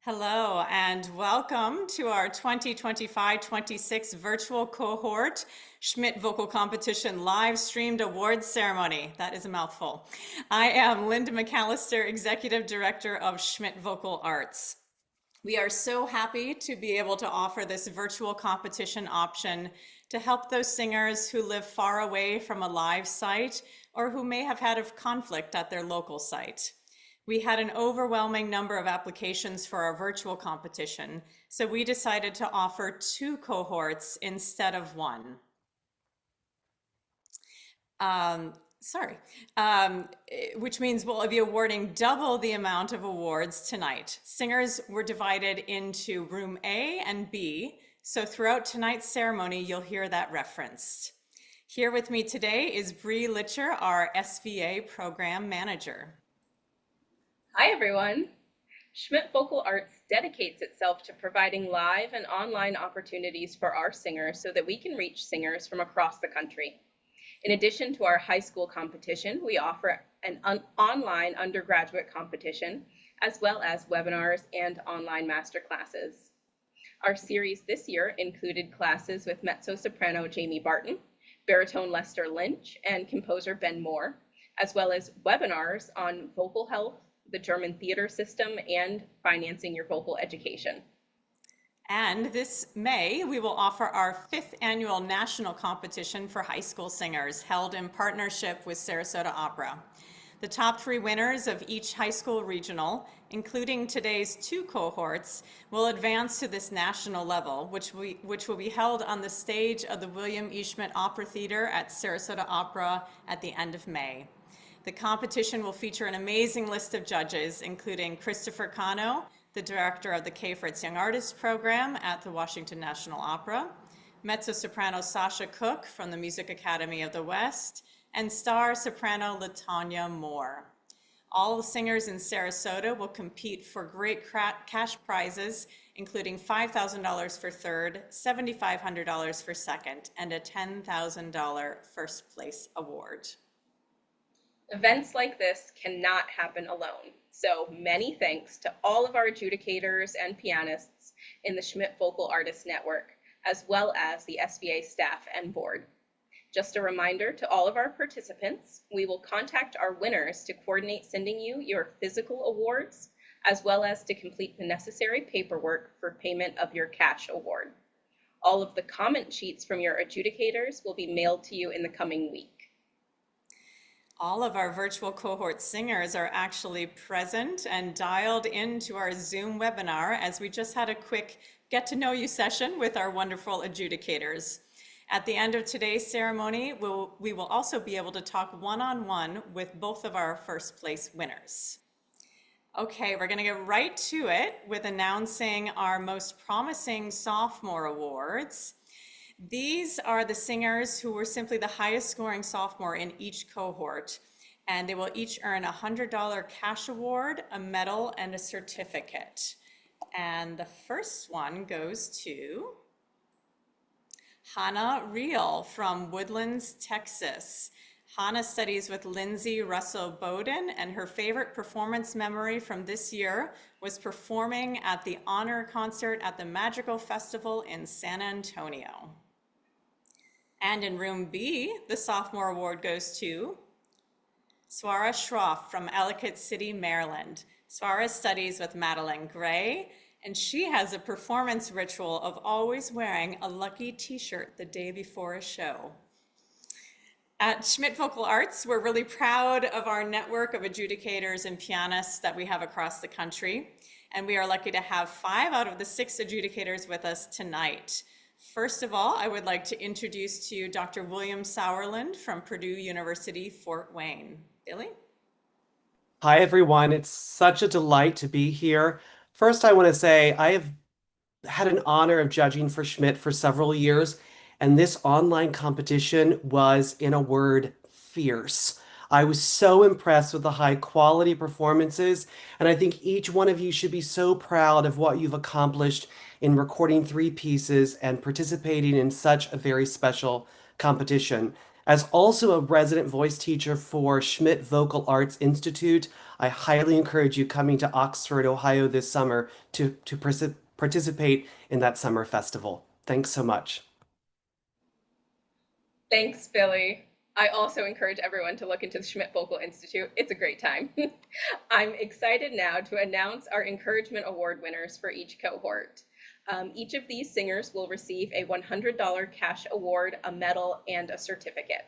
Hello and welcome to our 2025-26 virtual cohort Schmidt Vocal Competition live streamed awards ceremony. That is a mouthful. I am Linda McAllister, Executive Director of Schmidt Vocal Arts. We are so happy to be able to offer this virtual competition option to help those singers who live far away from a live site or who may have had a conflict at their local site. We had an overwhelming number of applications for our virtual competition, so we decided to offer 2 cohorts instead of 1. Which means we'll be awarding double the amount of awards tonight. Singers were divided into room A and B, so throughout tonight's ceremony, you'll hear that referenced. Here with me today is Bree Litcher, our SVA program manager. Hi everyone! Schmidt Vocal Arts dedicates itself to providing live and online opportunities for our singers so that we can reach singers from across the country. In addition to our high school competition, we offer an online undergraduate competition, as well as webinars and online masterclasses. Our series this year included classes with mezzo-soprano Jamie Barton, baritone Lester Lynch, and composer Ben Moore, as well as webinars on vocal health, the German theater system, and financing your vocal education. And this May, we will offer our 5th annual national competition for high school singers held in partnership with Sarasota Opera. The top 3 winners of each high school regional, including today's 2 cohorts, will advance to this national level, which will be held on the stage of the William E. Schmidt Opera Theater at Sarasota Opera at the end of May. The competition will feature an amazing list of judges, including Christopher Cano, the director of the K-Fritz Young Artists Program at the Washington National Opera, mezzo-soprano Sasha Cook from the Music Academy of the West, and star soprano LaTanya Moore. All the singers in Sarasota will compete for great cash prizes, including $5,000 for third, $7,500 for second, and a $10,000 first place award. Events like this cannot happen alone, so many thanks to all of our adjudicators and pianists in the Schmidt Vocal Artists Network, as well as the SVA staff and board. Just a reminder to all of our participants, we will contact our winners to coordinate sending you your physical awards, as well as to complete the necessary paperwork for payment of your cash award. All of the comment sheets from your adjudicators will be mailed to you in the coming week. All of our virtual cohort singers are actually present and dialed into our Zoom webinar as we just had a quick get to know you session with our wonderful adjudicators. At the end of today's ceremony, we will also be able to talk one-on-one with both of our first place winners. Okay, we're going to get right to it with announcing our most promising sophomore awards. These are the singers who were simply the highest scoring sophomore in each cohort, and they will each earn a $100 cash award, a medal, and a certificate. And the first one goes to Hannah Reel from Woodlands, Texas. Hannah studies with Lindsay Russell Bowden, and her favorite performance memory from this year was performing at the honor concert at the Magical Festival in San Antonio. And in room B, the sophomore award goes to Swara Schroff from Ellicott City, Maryland. Swara studies with Madeline Gray, and she has a performance ritual of always wearing a lucky t-shirt the day before a show. At Schmidt Vocal Arts, we're really proud of our network of adjudicators and pianists that we have across the country, and we are lucky to have 5 out of the 6 adjudicators with us tonight. First of all, I would like to introduce to you Dr. William Sauerland from Purdue University, Fort Wayne. Billy? Hi, everyone. It's such a delight to be here. First, I want to say I have had an honor of judging for Schmidt for several years, and this online competition was, in a word, fierce. I was so impressed with the high quality performances, and I think each one of you should be so proud of what you've accomplished in recording 3 pieces and participating in such a very special competition. As also a resident voice teacher for Schmidt Vocal Arts Institute, I highly encourage you coming to Oxford, Ohio this summer to participate in that summer festival. Thanks so much. Thanks, Billy. I also encourage everyone to look into the Schmidt Vocal Institute. It's a great time. I'm excited now to announce our Encouragement Award winners for each cohort. Each of these singers will receive a $100 cash award, a medal, and a certificate.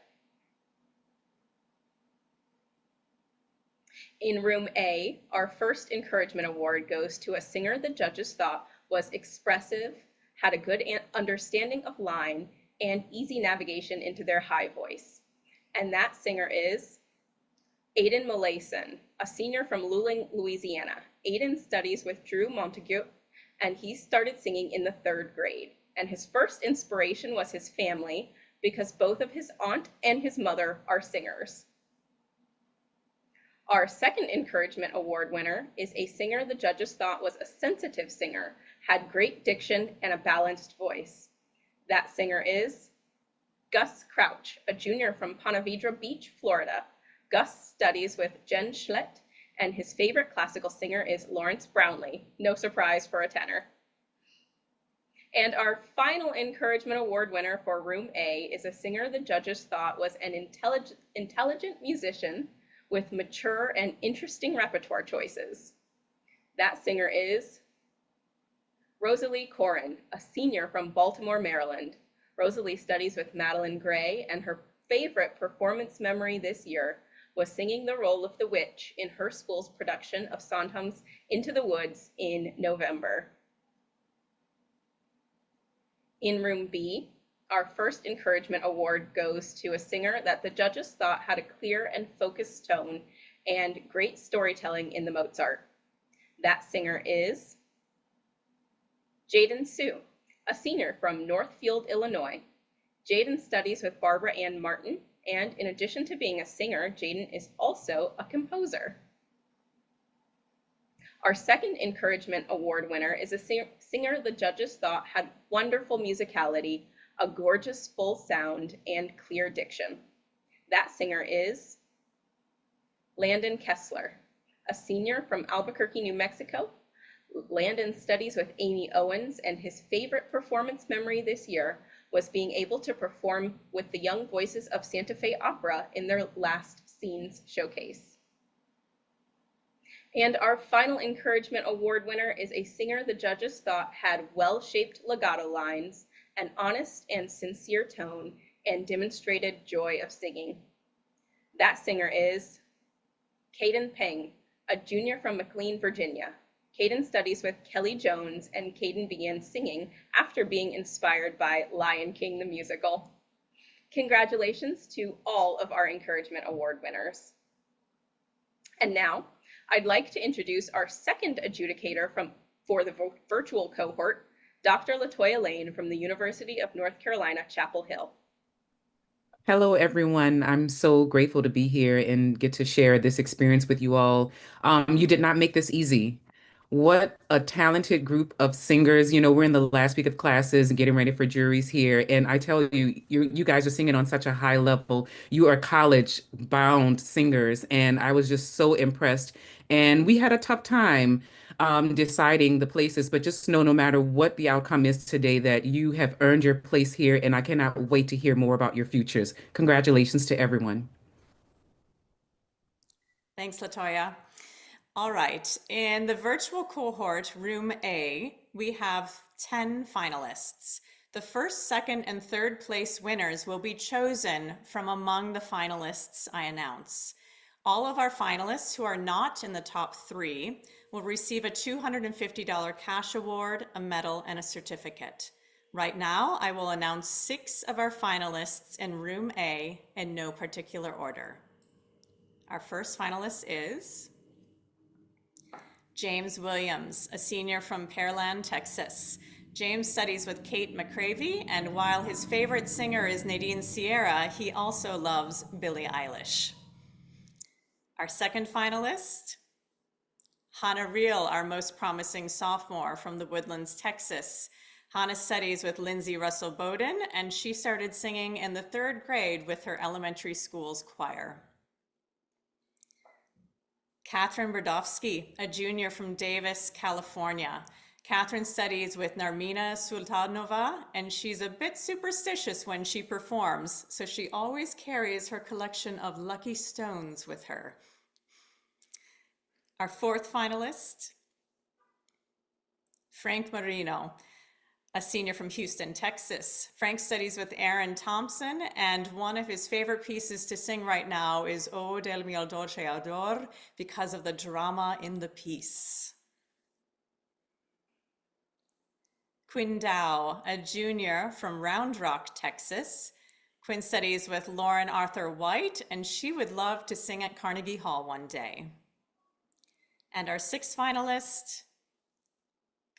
In room A, our first encouragement award goes to a singer the judges thought was expressive, had a good understanding of line, and easy navigation into their high voice. And that singer is Aiden Malayson, a senior from Luling, Louisiana. Aiden studies with Drew Montague, and he started singing in the 3rd grade. And his first inspiration was his family, because both of his aunt and his mother are singers. Our second encouragement award winner is a singer the judges thought was a sensitive singer, had great diction and a balanced voice. That singer is Gus Crouch, a junior from Ponte Vedra Beach, Florida. Gus studies with Jen Schmidt, and his favorite classical singer is Lawrence Brownlee. No surprise for a tenor. And our final encouragement award winner for room A is a singer the judges thought was an intelligent musician with mature and interesting repertoire choices. That singer is Rosalie Corin, a senior from Baltimore, Maryland. Rosalie studies with Madeline Gray, and her favorite performance memory this year was singing the role of the witch in her school's production of Sondheim's Into the Woods in November. In room B, our first encouragement award goes to a singer that the judges thought had a clear and focused tone and great storytelling in the Mozart. That singer is Jaden Sue, a senior from Northfield, Illinois. Jaden studies with Barbara Ann Martin, and in addition to being a singer, Jaden is also a composer. Our second encouragement award winner is a singer the judges thought had wonderful musicality, a gorgeous full sound, and clear diction. That singer is Landon Kessler, a senior from Albuquerque, New Mexico. Landon studies with Amy Owens, and his favorite performance memory this year was being able to perform with the young voices of Santa Fe Opera in their Last Scenes showcase. And our final encouragement award winner is a singer the judges thought had well-shaped legato lines, an honest and sincere tone, and demonstrated joy of singing. That singer is Caden Peng, a junior from McLean, Virginia. Caden studies with Kelly Jones, and Caden began singing after being inspired by Lion King the musical. Congratulations to all of our encouragement award winners. And now, I'd like to introduce our second adjudicator for the virtual cohort, Dr. LaToya Lane from the University of North Carolina, Chapel Hill. Hello, everyone. I'm so grateful to be here and get to share this experience with you all. You did not make this easy. What a talented group of singers. You know, we're in the last week of classes and getting ready for juries here. And I tell you, you guys are singing on such a high level. You are college-bound singers, and I was just so impressed. And we had a tough time deciding the places, but just know no matter what the outcome is today, that you have earned your place here, and I cannot wait to hear more about your futures. Congratulations to everyone. Thanks, LaToya. All right, in the virtual cohort, room A, we have 10 finalists. The first, second, and third place winners will be chosen from among the finalists I announce. All of our finalists who are not in the top 3 will receive a $250 cash award, a medal, and a certificate. Right now, I will announce 6 of our finalists in room A in no particular order. Our first finalist is James Williams, a senior from Pearland, Texas. James studies with Kate McCravey, and while his favorite singer is Nadine Sierra, he also loves Billie Eilish. Our second finalist, Hannah Reel, our most promising sophomore from the Woodlands, Texas. Hannah studies with Lindsay Russell Bowden, and she started singing in the 3rd grade with her elementary school's choir. Catherine Brodowski, a junior from Davis, California. Catherine studies with Narmina Sultanova, and she's a bit superstitious when she performs, so she always carries her collection of lucky stones with her. Our fourth finalist, Frank Marino, a senior from Houston, Texas. Frank studies with Aaron Thompson, and one of his favorite pieces to sing right now is O del mio dolce ador, because of the drama in the piece. Quinn Dow, a junior from Round Rock, Texas. Quinn studies with Lauren Arthur White, and she would love to sing at Carnegie Hall one day. And our sixth finalist,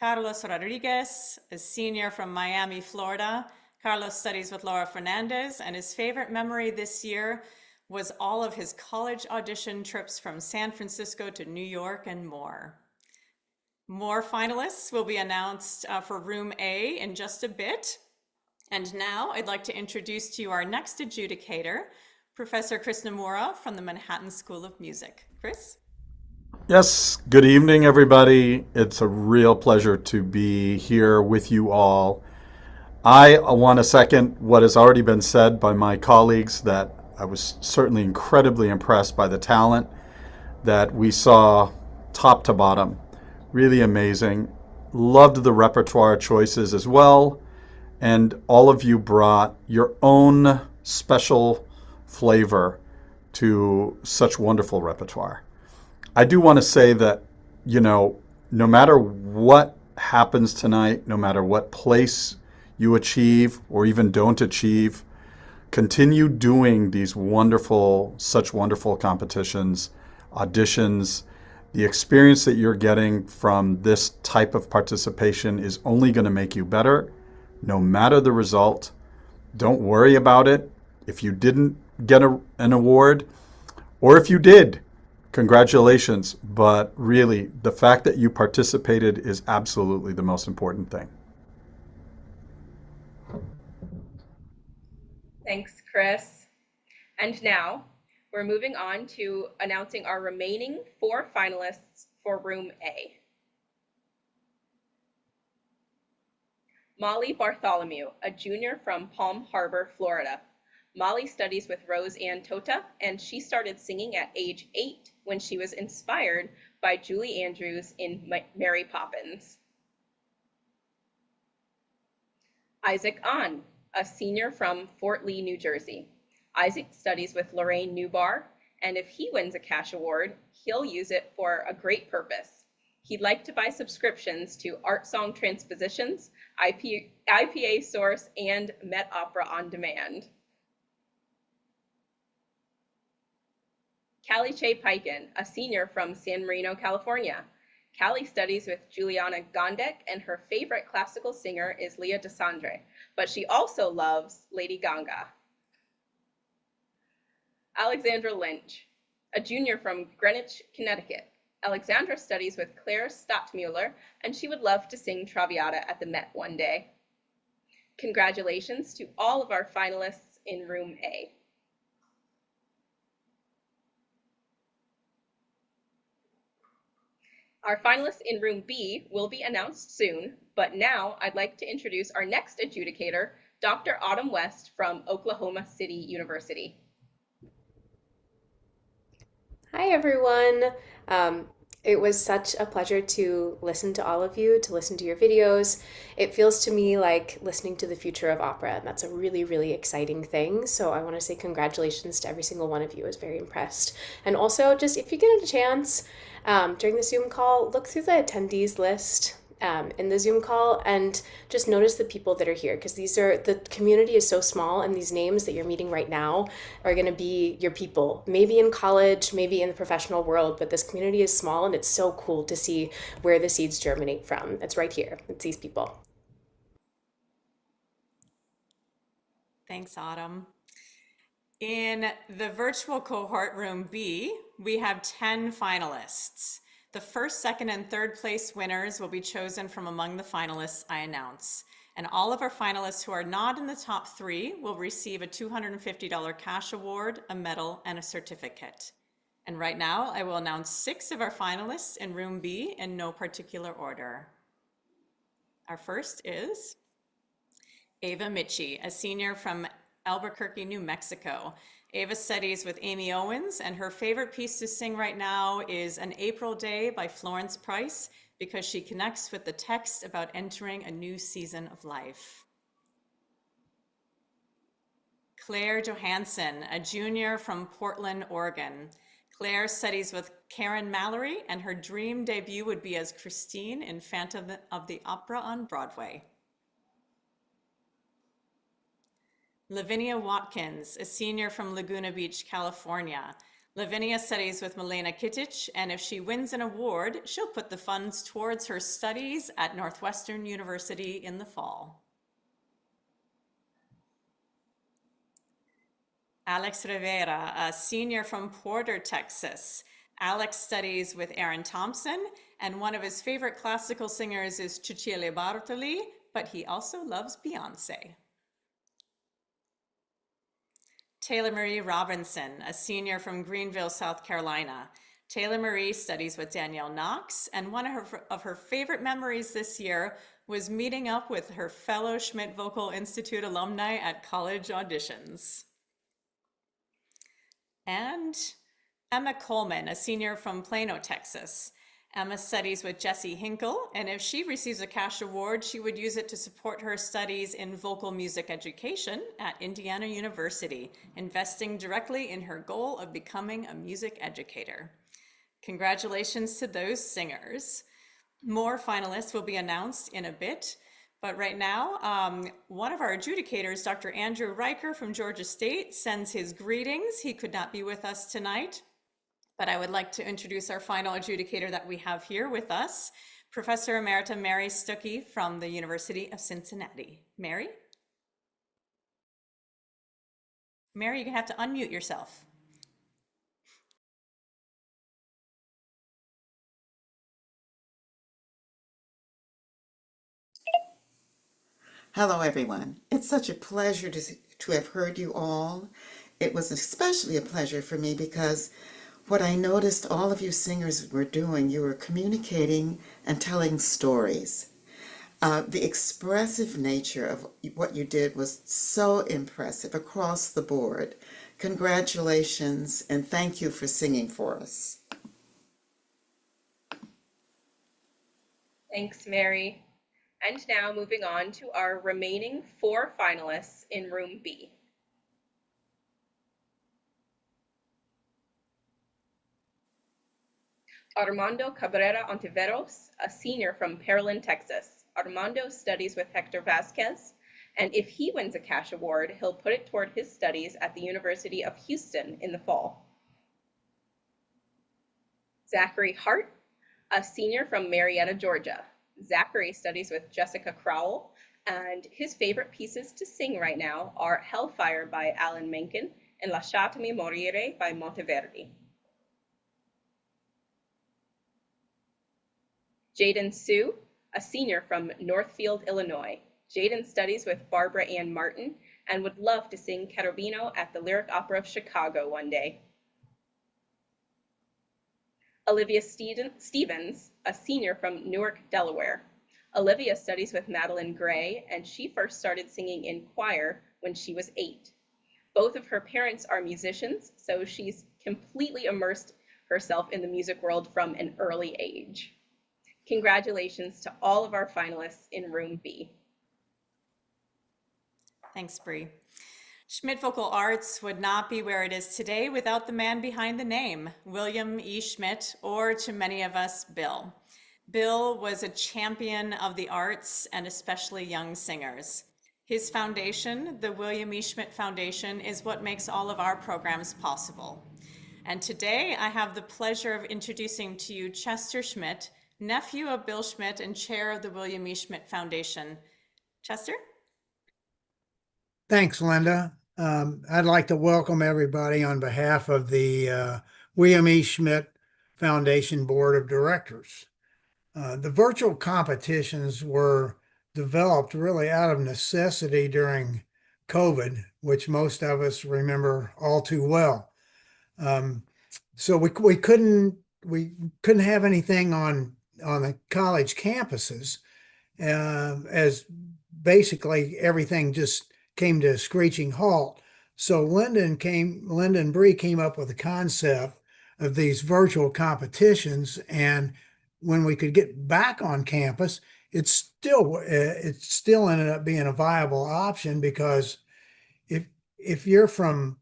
Carlos Rodriguez, a senior from Miami, Florida. Carlos studies with Laura Fernandez, and his favorite memory this year was all of his college audition trips from San Francisco to New York and more. More finalists will be announced for Room A in just a bit. And now I'd like to introduce to you our next adjudicator, Professor Chris Nomura from the Manhattan School of Music. Chris? Yes, good evening, everybody. It's a real pleasure to be here with you all. I want to second what has already been said by my colleagues, that I was certainly incredibly impressed by the talent that we saw top to bottom. Really amazing. Loved the repertoire choices as well. And all of you brought your own special flavor to such wonderful repertoire. I do want to say that, no matter what happens tonight, no matter what place you achieve or even don't achieve, continue doing these such wonderful competitions, auditions. The experience that you're getting from this type of participation is only going to make you better, no matter the result. Don't worry about it. If you didn't get an award, or if you did, congratulations. But really, the fact that you participated is absolutely the most important thing. Thanks, Chris. And now we're moving on to announcing our remaining 4 finalists for Room A. Molly Bartholomew, a junior from Palm Harbor, Florida. Molly studies with Rose Ann Tota, and she started singing at age 8 when she was inspired by Julie Andrews in Mary Poppins. Isaac Ahn, a senior from Fort Lee, New Jersey. Isaac studies with Lorraine Newbar, and if he wins a cash award, he'll use it for a great purpose. He'd like to buy subscriptions to Art Song Transpositions, IPA Source, and Met Opera On Demand. Callie Che Piken, a senior from San Marino, California. Callie studies with Juliana Gondek, and her favorite classical singer is Leah DeSandre, but she also loves Lady Gaga. Alexandra Lynch, a junior from Greenwich, Connecticut. Alexandra studies with Claire Stadtmuller, and she would love to sing Traviata at the Met one day. Congratulations to all of our finalists in Room A. Our finalists in Room B will be announced soon, but now I'd like to introduce our next adjudicator, Dr. Autumn West from Oklahoma City University. Hi, everyone. It was such a pleasure to listen to all of you, to listen to your videos. It feels to me like listening to the future of opera, and that's a really, really exciting thing. So I want to say congratulations to every single one of you. I was very impressed. And also, just if you get a chance during the Zoom call, look through the attendees list in the Zoom call and just notice the people that are here, because the community is so small, and these names that you're meeting right now are going to be your people, maybe in college, maybe in the professional world, but this community is small, and it's so cool to see where the seeds germinate from. It's right here. It's these people. Thanks, Autumn. In the virtual cohort Room B, we have 10 finalists. The first, second, and third place winners will be chosen from among the finalists I announce. And all of our finalists who are not in the top 3 will receive a $250 cash award, a medal, and a certificate. And right now, I will announce 6 of our finalists in room B in no particular order. Our first is Ava Michi, a senior from Albuquerque, New Mexico. Ava studies with Amy Owens, and her favorite piece to sing right now is An April Day by Florence Price, because she connects with the text about entering a new season of life. Claire Johansson, a junior from Portland, Oregon. Claire studies with Karen Mallory, and her dream debut would be as Christine in Phantom of the Opera on Broadway. Lavinia Watkins, a senior from Laguna Beach, California. Lavinia studies with Milena Kitic, and if she wins an award, she'll put the funds towards her studies at Northwestern University in the fall. Alex Rivera, a senior from Porter, Texas. Alex studies with Aaron Thompson, and one of his favorite classical singers is Cecilia Bartoli, but he also loves Beyonce. Taylor Marie Robinson, a senior from Greenville, South Carolina. Taylor Marie studies with Danielle Knox, and one of her favorite memories this year was meeting up with her fellow Schmidt Vocal Institute alumni at college auditions. And Emma Coleman, a senior from Plano, Texas. Emma studies with Jessie Hinkle, and if she receives a cash award, she would use it to support her studies in vocal music education at Indiana University, investing directly in her goal of becoming a music educator. Congratulations to those singers. More finalists will be announced in a bit, but right now, one of our adjudicators, Dr. Andrew Riker from Georgia State, sends his greetings. He could not be with us tonight, but I would like to introduce our final adjudicator that we have here with us, Professor Emerita Mary Stuckey from the University of Cincinnati. Mary? Mary, you're gonna have to unmute yourself. Hello, everyone. It's such a pleasure to have heard you all. It was especially a pleasure for me because what I noticed all of you singers were doing, you were communicating and telling stories. The expressive nature of what you did was so impressive across the board. Congratulations and thank you for singing for us. Thanks, Mary. And now moving on to our remaining 4 finalists in room B. Armando Cabrera Ontiveros, a senior from Pearland, Texas. Armando studies with Hector Vasquez, and if he wins a cash award, he'll put it toward his studies at the University of Houston in the fall. Zachary Hart, a senior from Marietta, Georgia. Zachary studies with Jessica Crowell, and his favorite pieces to sing right now are Hellfire by Alan Menken and Lasciatemi morire by Monteverdi. Jaden Sue, a senior from Northfield, Illinois. Jaden studies with Barbara Ann Martin and would love to sing Cherubino at the Lyric Opera of Chicago one day. Olivia Stevens, a senior from Newark, Delaware. Olivia studies with Madeline Gray, and she first started singing in choir when she was 8. Both of her parents are musicians, so she's completely immersed herself in the music world from an early age. Congratulations to all of our finalists in room B. Thanks, Bree. Schmidt Vocal Arts would not be where it is today without the man behind the name, William E. Schmidt, or to many of us, Bill. Bill was a champion of the arts and especially young singers. His foundation, the William E. Schmidt Foundation, is what makes all of our programs possible. And today I have the pleasure of introducing to you Chester Schmidt, nephew of Bill Schmidt and chair of the William E. Schmidt Foundation. Chester? Thanks, Linda. I'd like to welcome everybody on behalf of the William E. Schmidt Foundation Board of Directors. The virtual competitions were developed really out of necessity during COVID, which most of us remember all too well. so we couldn't have anything on the college campuses, as basically everything just came to a screeching halt. So Linda and Bree came up with the concept of these virtual competitions, and when we could get back on campus, it still ended up being a viable option because if if you're from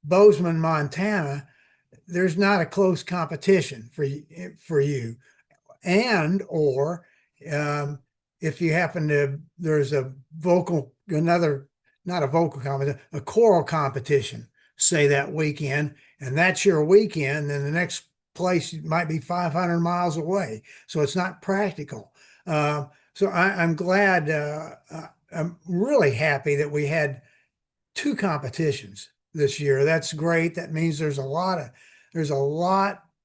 Bozeman, Montana, there's not a close competition for you, and or um, if you happen to there's a vocal another not a vocal competition, a choral competition, say that weekend, and that's your weekend, then the next place might be 500 miles away, so it's not practical. So I'm glad. I'm really happy that we had two competitions this year. That's great. That means there's a lot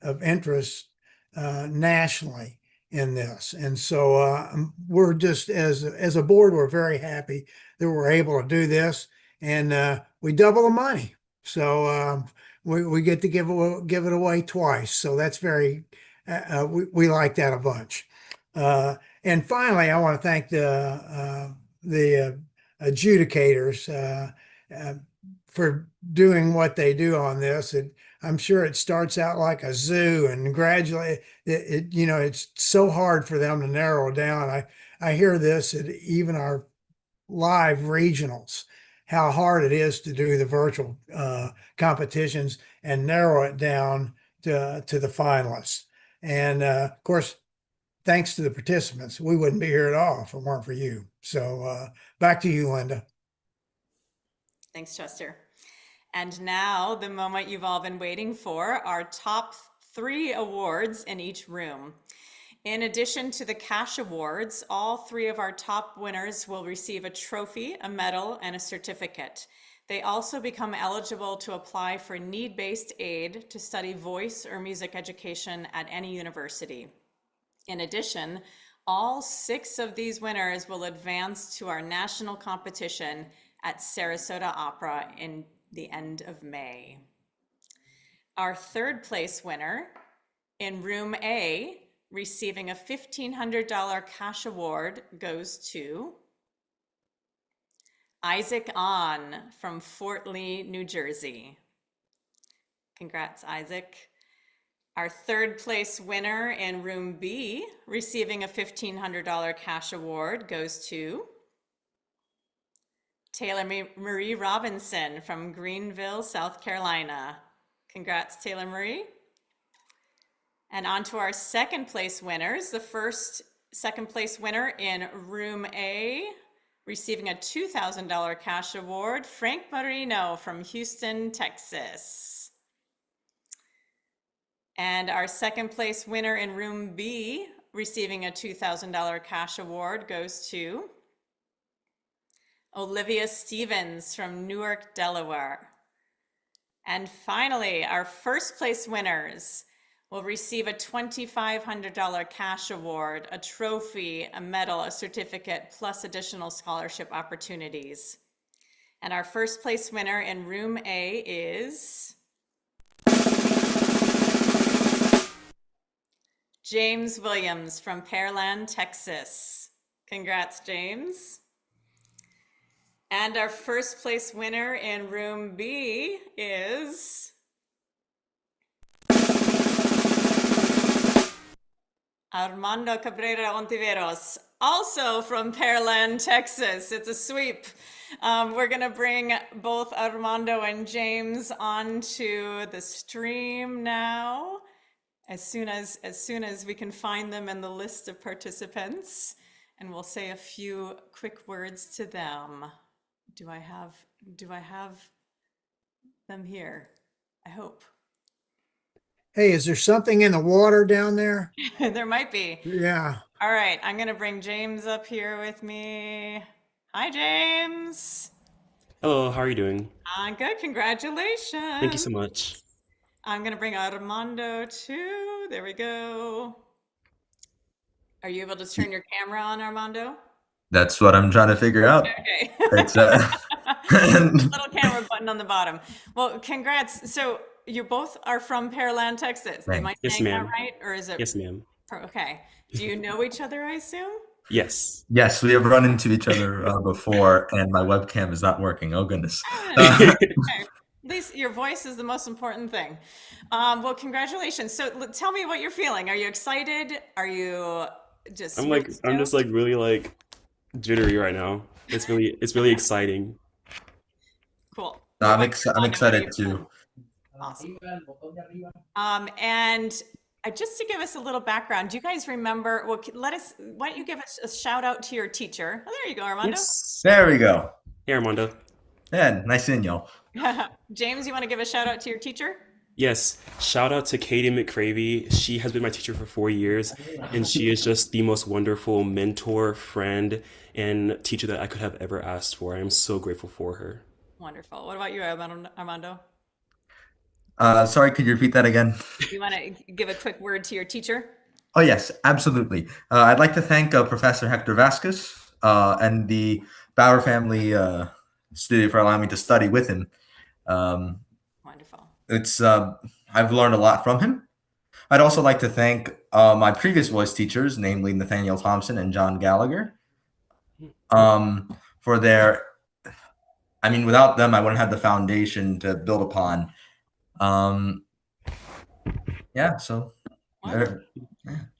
of interest nationally in this, and so we're just as a board, we're very happy that we're able to do this, and we double the money. So we get to give it away twice. So that's very we like that a bunch. And finally, I want to thank the adjudicators. Uh, for doing what they do on this. I'm sure it starts out like a zoo, and gradually, it's so hard for them to narrow down. I hear this at even our live regionals, how hard it is to do the virtual competitions and narrow it down to the finalists. And of course, thanks to the participants, we wouldn't be here at all if it weren't for you. So back to you, Linda. Thanks, Chester. And now the moment you've all been waiting for, our top 3 awards in each room. In addition to the cash awards, all 3 of our top winners will receive a trophy, a medal, and a certificate. They also become eligible to apply for need-based aid to study voice or music education at any university. In addition, all 6 of these winners will advance to our national competition at Sarasota Opera in the end of May. Our 3rd place winner in room A, receiving a $1,500 cash award, goes to Isaac Ahn from Fort Lee, New Jersey. Congrats, Isaac. Our 3rd place winner in room B, receiving a $1,500 cash award, goes to Taylor Marie Robinson from Greenville, South Carolina. Congrats, Taylor Marie. And on to our 2nd place winners. The second place winner in room A, receiving a $2,000 cash award, Frank Marino from Houston, Texas. And our 2nd place winner in room B, receiving a $2,000 cash award, goes to Olivia Stevens from Newark, Delaware. And finally, our 1st place winners will receive a $2,500 cash award, a trophy, a medal, a certificate, plus additional scholarship opportunities. And our 1st place winner in room A is James Williams from Pearland, Texas. Congrats, James. And our 1st place winner in room B is Armando Cabrera Ontiveros, also from Pearland, Texas. It's a sweep. We're gonna bring both Armando and James onto the stream now, as soon as we can find them in the list of participants, and we'll say a few quick words to them. Do I have them here? I hope. Hey, is there something in the water down there? There might be. Yeah. All right, I'm gonna bring James up here with me. Hi, James. Hello, how are you doing? I'm good, congratulations. Thank you so much. I'm gonna bring Armando too. There we go. Are you able to turn your camera on, Armando? That's what I'm trying to figure out. Okay. It's Little camera button on the bottom. Well, congrats. So you both are from Pearland, Texas. Am I Yes, saying that ma'am. right? Or is it? Yes, ma'am. Okay. Do you know each other, I assume? Yes. Yes, we have run into each other before, and my webcam is not working. Oh, goodness. Okay. At least your voice is the most important thing. Well, congratulations. So tell me what you're feeling. Are you excited? Are you just I'm really like, I'm just stoked? like really like jittery right now. It's really exciting. Cool. No, What I'm, about ex you, I'm Armando? What are you excited feeling? too. Awesome. And just to give us a little background, do you guys remember? Well, why don't you give us a shout out to your teacher? Oh, there you go, Armando. Yes. There we go. Hey, Armando. Yeah, nice seeing y'all. James, you want to give a shout out to your teacher? Yes, shout out to Katie McCravey. She has been my teacher for 4 years, and she is just the most wonderful mentor, friend, and teacher that I could have ever asked for. I am so grateful for her. Wonderful. What about you, Armando? Sorry, could you repeat that again? You want to give a quick word to your teacher? Oh, yes, absolutely. I'd like to thank Professor Hector Vasquez and the Bauer family studio for allowing me to study with him. Wonderful. I've learned a lot from him. I'd also like to thank my previous voice teachers, namely Nathaniel Thompson and John Gallagher, for their. I mean, without them, I wouldn't have the foundation to build upon. Yeah, so. Wonderful.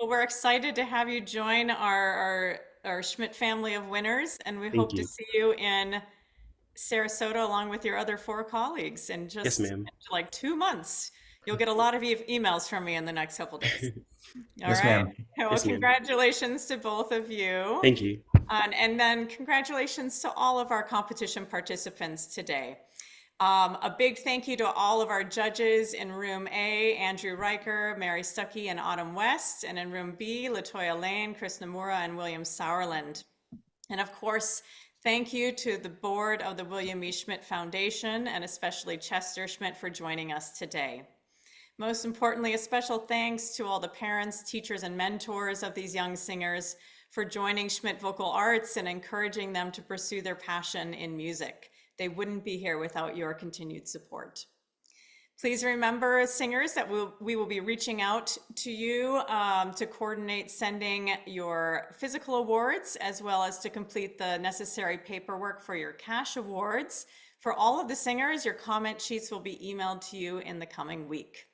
Well, we're excited to have you join our Schmidt family of winners, and we hope Thank to you. see you in Sarasota along with your other 4 colleagues in Yes, just ma'am. like 2 months. You'll get a lot of emails from me in the next couple days. All Yes, right. ma'am. Well, Yes, ma'am. congratulations to both of you. Thank you. And then congratulations to all of our competition participants today. A big thank you to all of our judges in room A, Andrew Riker, Mary Stuckey, and Autumn West, and in room B, Latoya Lane, Chris Namura, and William Sauerland. And of course, thank you to the board of the William E. Schmidt Foundation, and especially Chester Schmidt for joining us today. Most importantly, a special thanks to all the parents, teachers, and mentors of these young singers for joining Schmidt Vocal Arts and encouraging them to pursue their passion in music. They wouldn't be here without your continued support. Please remember, singers, that we will be reaching out to you to coordinate sending your physical awards, as well as to complete the necessary paperwork for your cash awards. For all of the singers, your comment sheets will be emailed to you in the coming week.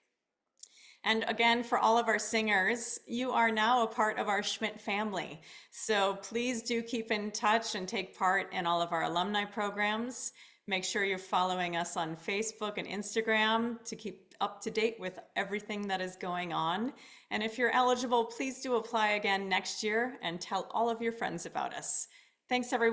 And again, for all of our singers, you are now a part of our Schmidt family. So please do keep in touch and take part in all of our alumni programs. Make sure you're following us on Facebook and Instagram to keep up to date with everything that is going on. And if you're eligible, please do apply again next year and tell all of your friends about us. Thanks, everyone.